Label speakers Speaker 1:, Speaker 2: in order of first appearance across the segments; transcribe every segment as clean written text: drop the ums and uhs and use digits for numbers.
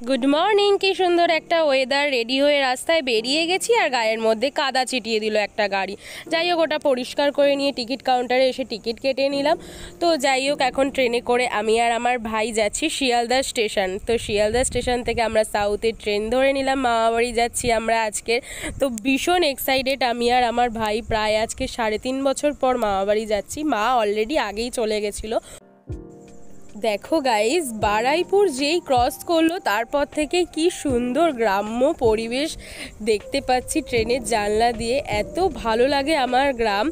Speaker 1: Good morning. কি সুন্দর একটা ওয়েদার, রেডি হয়ে রাস্তায় বেরিয়ে গেছি আর গায়ের মধ্যে কাদা ছিটিয়ে দিল একটা গাড়ি। যাই হোক, ওটা পরিষ্কার করে নিয়ে টিকিট কাউন্টারে এসে টিকিট কেটে নিলাম। তো যাই হোক, এখন ট্রেনে করে আমি আর আমার ভাই যাচ্ছি শিয়ালদা স্টেশন। তো শিয়ালদা স্টেশন থেকে আমরা সাউথের ট্রেন ধরে নিলাম, মামাবাড়ি যাচ্ছি আমরা আজকে। তো ভীষণ এক্সাইটেড আমি আর আমার ভাই, প্রায় আজকে 3.5 বছর পর মামাবাড়ি যাচ্ছি। মা অলরেডি আগেই চলে গেছিলো। দেখো গাইজ, বারুইপুর যেই ক্রস করলো তারপর থেকে কি সুন্দর গ্রাম্য পরিবেশ দেখতে পাচ্ছি ট্রেনের জানলা দিয়ে। এত ভালো লাগে আমার গ্রাম।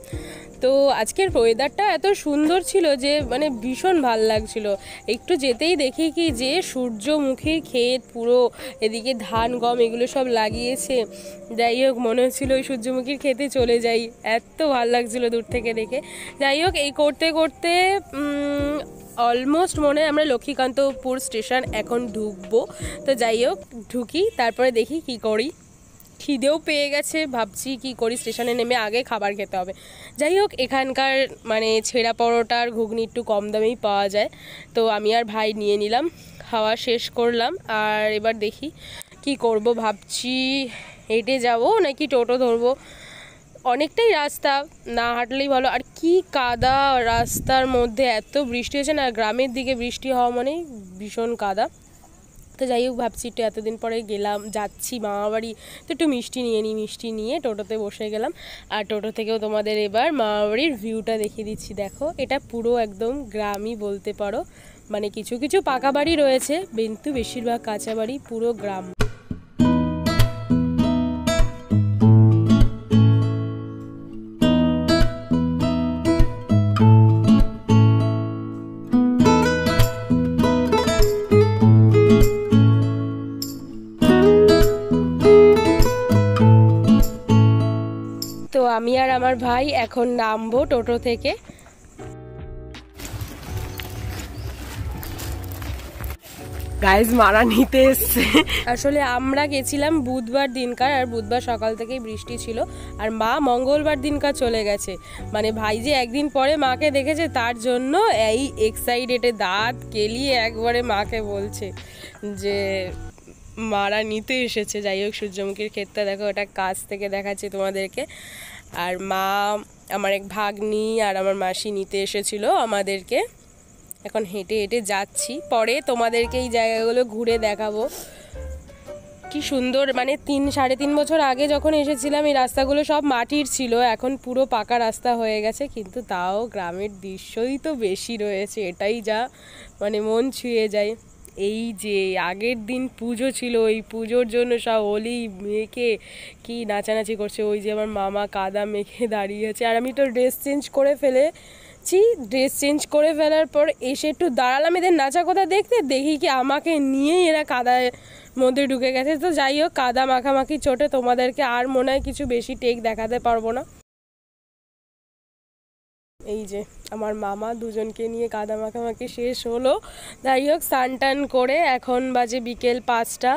Speaker 1: তো আজকের ওয়েদারটা এত সুন্দর ছিল যে মানে ভীষণ ভাল লাগছিল। একটু যেতেই দেখি কি যে সূর্যমুখীর ক্ষেত, পুরো এদিকে ধান গম এগুলো সব লাগিয়েছে। যাই হোক, মনে হচ্ছিল ওই সূর্যমুখীর ক্ষেতে চলে যাই, এত ভাল লাগছিল দূর থেকে দেখে। যাই হোক, এই করতে করতে অলমোস্ট মনে হয় আমরা লক্ষ্মীকান্তপুর স্টেশন এখন ঢুকবো। তো যাই হোক, ঢুকি, তারপরে দেখি কি করি। খিদেও পেয়ে গেছে, ভাবছি কি করি, স্টেশনে নেমে আগে খাবার খেতে হবে। যাই হোক, এখানকার মানে ছেঁড়া পরোটার ঘুগনি একটু কম দামেই পাওয়া যায়, তো আমি আর ভাই নিয়ে নিলাম, খাওয়া শেষ করলাম। আর এবার দেখি কি করব, ভাবছি হেঁটে যাব নাকি টোটো ধরবো। অনেকটাই রাস্তা, না হাঁটলেই ভালো। আর কি কাদা রাস্তার মধ্যে, এত বৃষ্টি হয়েছে না, গ্রামের দিকে বৃষ্টি হওয়া মানেই ভীষণ কাদা। তো যাই হোক, ভাবছি একটু এতদিন পরে যাচ্ছি মামাবাড়ি, তো একটু মিষ্টি নিয়ে নিই। মিষ্টি নিয়ে টোটোতে বসে গেলাম। আর টোটো থেকেও তোমাদের এবার মামাবাড়ির ভিউটা দেখিয়ে দিচ্ছি। দেখো, এটা পুরো একদম গ্রামই বলতে পারো, মানে কিছু কিছু পাকা বাড়ি রয়েছে কিন্তু বেশিরভাগ কাঁচা বাড়ি, পুরো গ্রাম। তো আমি আর আমার ভাই এখন নামবো টোটো থেকে। গাইজ, মারা নিতে এসছে। আসলে আমরা গেছিলাম বুধবার দিনকার, আর বুধবার সকাল থেকেই বৃষ্টি ছিল, আর মা মঙ্গলবার দিনকার চলে গেছে। মানে ভাই যে একদিন পরে মাকে দেখেছে, তার জন্য এই এক্সাইটেডে দাঁত কেলিয়ে একবারে মাকে বলছে যে মারা নিতে এসেছে। যাই হোক, সূর্যমুখীর ক্ষেতটা দেখো, ওটা কাছ থেকে দেখাচ্ছে তোমাদেরকে। আর মা, আমার এক ভাগ্নি আর আমার মাসি নিতে এসেছিল আমাদেরকে। এখন হেঁটে হেঁটে যাচ্ছি, পরে তোমাদেরকে এই জায়গাগুলো ঘুরে দেখাবো। কি সুন্দর, মানে 3-3.5 বছর আগে যখন এসেছিলাম এই রাস্তাগুলো সব মাটির ছিল, এখন পুরো পাকা রাস্তা হয়ে গেছে, কিন্তু তাও গ্রামের দৃশ্যই তো বেশি রয়েছে, এটাই যা মানে মন ছুঁয়ে যায়। এই যে আগের দিন পুজো ছিল, ওই পুজোর জন্য সব হোলি মেখে কি নাচানাচি করছে। ওই যে আমার মামা কাদা মেখে দাঁড়িয়ে আছে, আর আমি তো ড্রেস চেঞ্জ করে ফেলার পর এসে একটু দাঁড়ালাম এদের নাচা কথা দেখতে, দেখি কি আমাকে নিয়েই এরা কাদার মধ্যে ঢুকে গেছে। তো যাই হোক, কাদা মাখামাখি চোটে তোমাদেরকে আর মনে হয় কিছু বেশি টেক দেখাতে পারবো না। এই যে আমার মামা, দুজনকে নিয়ে কাদা মাখামাখি শেষ হলো। যাই হোক, স্নান টান করে এখন বাজে বিকেল 5টা।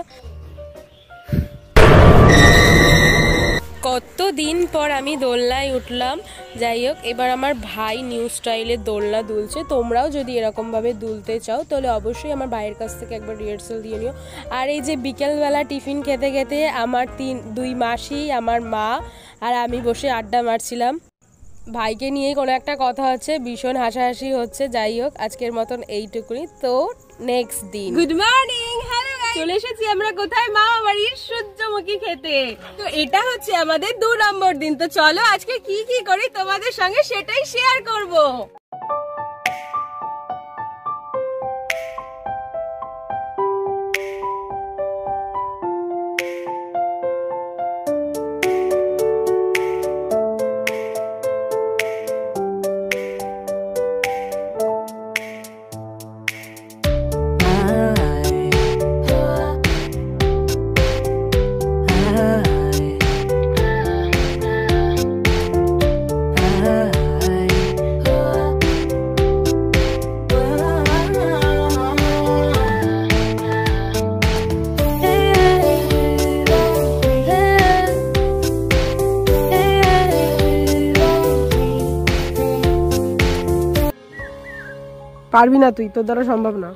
Speaker 1: কতদিন পর আমি দোলনায় উঠলাম। যাই হোক, এবার আমার ভাই নিউ স্টাইলের দোলনা দুলছে। তোমরাও যদি এরকমভাবে দুলতে চাও তাহলে অবশ্যই আমার ভাইয়ের কাছ থেকে একবার রিহার্সাল দিয়ে নিও। আর এই যে বিকেলবেলা টিফিন খেতে খেতে আমার 2 মাসি, আমার মা আর আমি বসে আড্ডা মারছিলাম। ভাইকে নিয়ে কোনো একটা কথা হচ্ছে, ভীষণ হাসাহাসি হচ্ছে। যাই হোক, আজকের মতন এইটুকুনি। তো নেক্সট দিন,
Speaker 2: গুড মর্নিং। হ্যালো গাইস, চলে এসেছি আমরা কোথায়? মামাবাড়ির সূর্যমুখী খেতে। তো এটা হচ্ছে আমাদের 2 নম্বর দিন। তো চলো আজকে কি কি করি তোমাদের সঙ্গে সেটাই শেয়ার করব।
Speaker 1: পারবি না তুই, তোর দ্বারা সম্ভব না।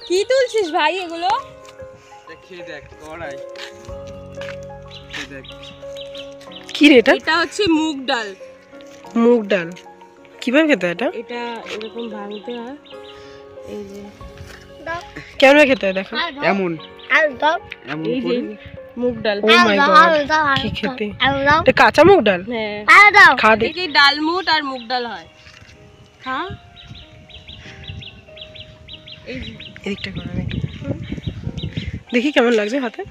Speaker 2: কি তুলছিস ভাই এগুলো?
Speaker 3: খেয়ে দেখ কড়াই, খেয়ে দেখ।
Speaker 4: কি রে এটা?
Speaker 2: এটা হচ্ছে মুগ ডাল।
Speaker 4: মুগ ডাল কিভাবে খেতে হয় এটা?
Speaker 2: এটা এরকম ভাঙতে হয়, এই যে
Speaker 4: কেমন খেতে হয় দেখো।
Speaker 3: এমন এমন
Speaker 2: এই যে
Speaker 3: করে
Speaker 2: মুগ ডাল।
Speaker 4: ও মাই গড, কি খেতে? এটা কাঁচা মুগ ডাল?
Speaker 2: হ্যাঁ,
Speaker 4: খা দে।
Speaker 2: এই যে ডালমুট আর মুগ ডাল হয়। খা, এই যে
Speaker 4: এদিকটা করে নাকি দেখি কেমন লাগছে হাতে।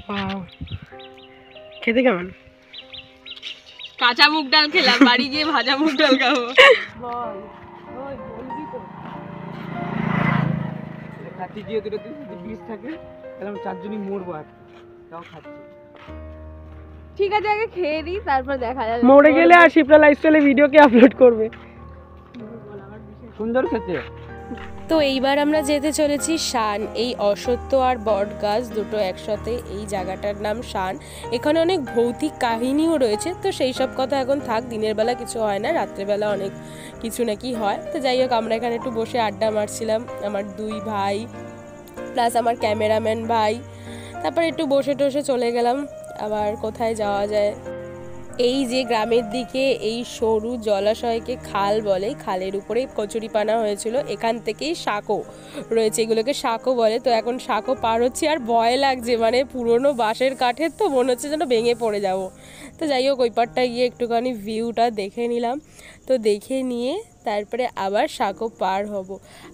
Speaker 4: ওয়াও, খেতে কেমন?
Speaker 2: কাঁচা মুগ ডাল খেলাম, বাড়ি গিয়ে ভাজা মুগ ডাল খাবো।
Speaker 3: কাটি দিয়ে দুটো পিস থাকে, তাহলে আমরা চারজনই মরবো আর তাও খাচ্ছি।
Speaker 2: ঠিক আছে, আগে খেয়ে দিই, তারপর দেখা যাবে।
Speaker 4: মরে গেলে আর শিপ্রা লাইফস্টাইলে ভিডিও কে আপলোড করবে?
Speaker 3: সুন্দর খেতে।
Speaker 1: তো এইবার আমরা যেতে চলেছি শান। এই অশ্বত্থ আর বট গাছ দুটো একসাথে, এই জায়গাটার নাম শান। এখানে অনেক ভৌতিক কাহিনীও রয়েছে, তো সেই সব কথা এখন থাক। দিনের বেলা কিছু হয় না, রাত্রেবেলা অনেক কিছু নাকি হয়। তো যাই হোক, আমরা এখানে একটু বসে আড্ডা মারছিলাম, আমার দুই ভাই প্লাস আমার ক্যামেরাম্যান ভাই। তারপর একটু বসে টসে চলে গেলাম। আবার কোথায় যাওয়া যায়, এই যে গ্রামের দিকে এই সরু জলাশয়কে খাল বলে, খালের উপরে কচুরিপানা হয়েছিল, এখান থেকেই সাঁকো রয়েছে, এগুলোকে সাঁকো বলে। তো এখন সাঁকো পার হচ্ছে আর ভয় লাগছে, মানে পুরনো বাঁশের কাঠের তো মনে হচ্ছে যেন ভেঙে পড়ে যাব। তো যাই হোক, ওই পারটা গিয়ে একটুখানি ভিউটা দেখে নিলাম। তো দেখে নিয়ে তারপরে আবার সাঁকো পার হব।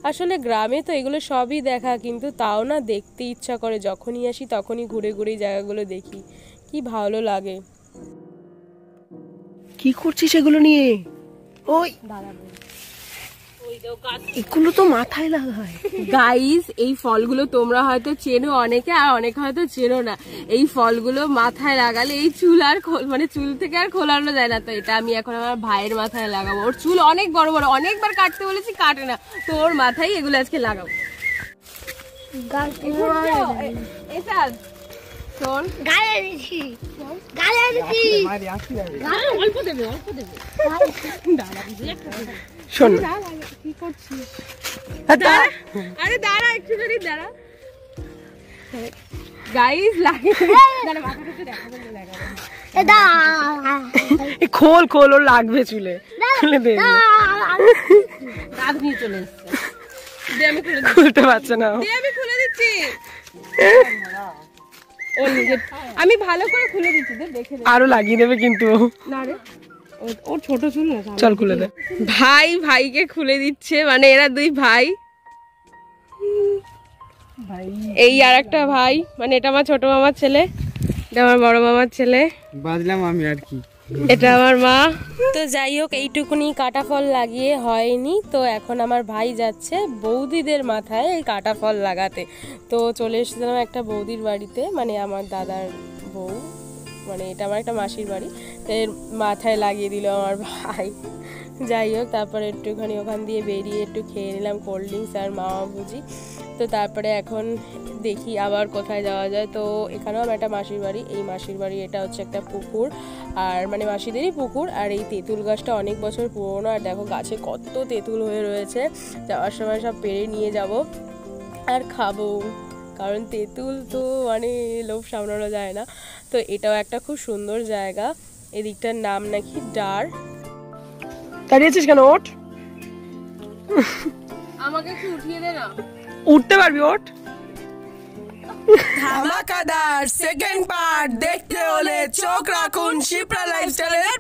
Speaker 1: আসলে গ্রামে তো এগুলো সবই দেখা, কিন্তু তাও না দেখতে ইচ্ছা করে, যখনই আসি তখনই ঘুরে ঘুরে এই জায়গাগুলো দেখি, কি ভালো লাগে।
Speaker 4: কি করছিস এগুলো নিয়ে? ওই এগুলো তো মাথায় লাগায়।
Speaker 2: গাইস, এই ফলগুলো তোমরা হয়তো চেনো অনেকে, আর অনেকে হয়তো চেনো না। এই ফলগুলো মাথায় লাগালে এই চুল আর মানে চুল থেকে আর খোলানো যায় না। তো এটা আমি এখন আমার ভাইয়ের মাথায় লাগাবো। ওর চুল অনেক বড় বড়, অনেকবার কাটতে বলেছি, কাটে না, তো ওর মাথায় এগুলো আজকে লাগাবো। শোন,
Speaker 4: শোন,
Speaker 2: কি করছিস? আরে দাঁড়া, একটু যদি দাঁড়া। গাইস লাগে,
Speaker 4: খোল খোল, ওর লাগবে চুলে, খুলে দে।
Speaker 2: দাঁত নিয়ে চলে এসছে, দে আমি খুলে দিচ্ছি,
Speaker 4: খুলতে পারছে না,
Speaker 2: দে আমি খুলে দিচ্ছি। ও নিজে, আমি ভালো করে খুলে দিচ্ছি, দে দেখে দে।
Speaker 4: আরো লাগিয়ে দেবে কিন্তু।
Speaker 2: না রে, ওর ছোট চুল না।
Speaker 4: চল খুলে দে।
Speaker 2: ভাই ভাইকে খুলে দিচ্ছে, মানে এরা দুই ভাই। এই আর একটা ভাই, মানে এটা আমার ছোট মামার ছেলে, এটা আমার বড় মামার ছেলে,
Speaker 3: বাজলাম আমি আর কি।
Speaker 2: এটা আমার মা।
Speaker 1: তো যাই হোক, এইটুকুনি কাটা ফল লাগিয়ে হয়নি, তো এখন আমার ভাই যাচ্ছে বৌদিদের মাথায় এই কাটা ফল লাগাতে। তো চলে এসেছিলাম একটা বৌদির বাড়িতে, মানে আমার দাদার বউ, মানে এটা আমার একটা মাসির বাড়ি, তো এর মাথায় লাগিয়ে দিল আমার ভাই। যাই হোক, তারপরে একটুখানি ওখান দিয়ে বেরিয়ে একটু খেয়ে নিলাম কোল্ড ড্রিঙ্কস আর মামা ভুজি। তো তারপরে এখন দেখি আবার কোথায় যাওয়া যায়। তো এখানেও আমার একটা মাসির বাড়ি, এই মাসির বাড়ি এটা হচ্ছে একটা পুকুর, আর মানে মাসিদেরই পুকুর। আর এই তেঁতুল গাছটা অনেক বছর পুরোনো, আর দেখো গাছে কত তেঁতুল হয়ে রয়েছে। যাওয়ার সময় সব পেড়ে নিয়ে যাব আর খাবো, কারণ তেঁতুল তো মানে লোভ সামলানো যায় না। তো এটাও একটা খুব সুন্দর জায়গা, এদিকটার নাম নাকি ডার।
Speaker 4: দাঁড়িয়েছিস কেন? ওঠ,
Speaker 2: আমাকে একটু উঠিয়ে দে না।
Speaker 4: উঠতে পারবি, ওঠ।
Speaker 5: ধামাকাদার সেকেন্ড পার্ট দেখতে হলে চোখ রাখুন শিপ্রা লাইফস্টাইলের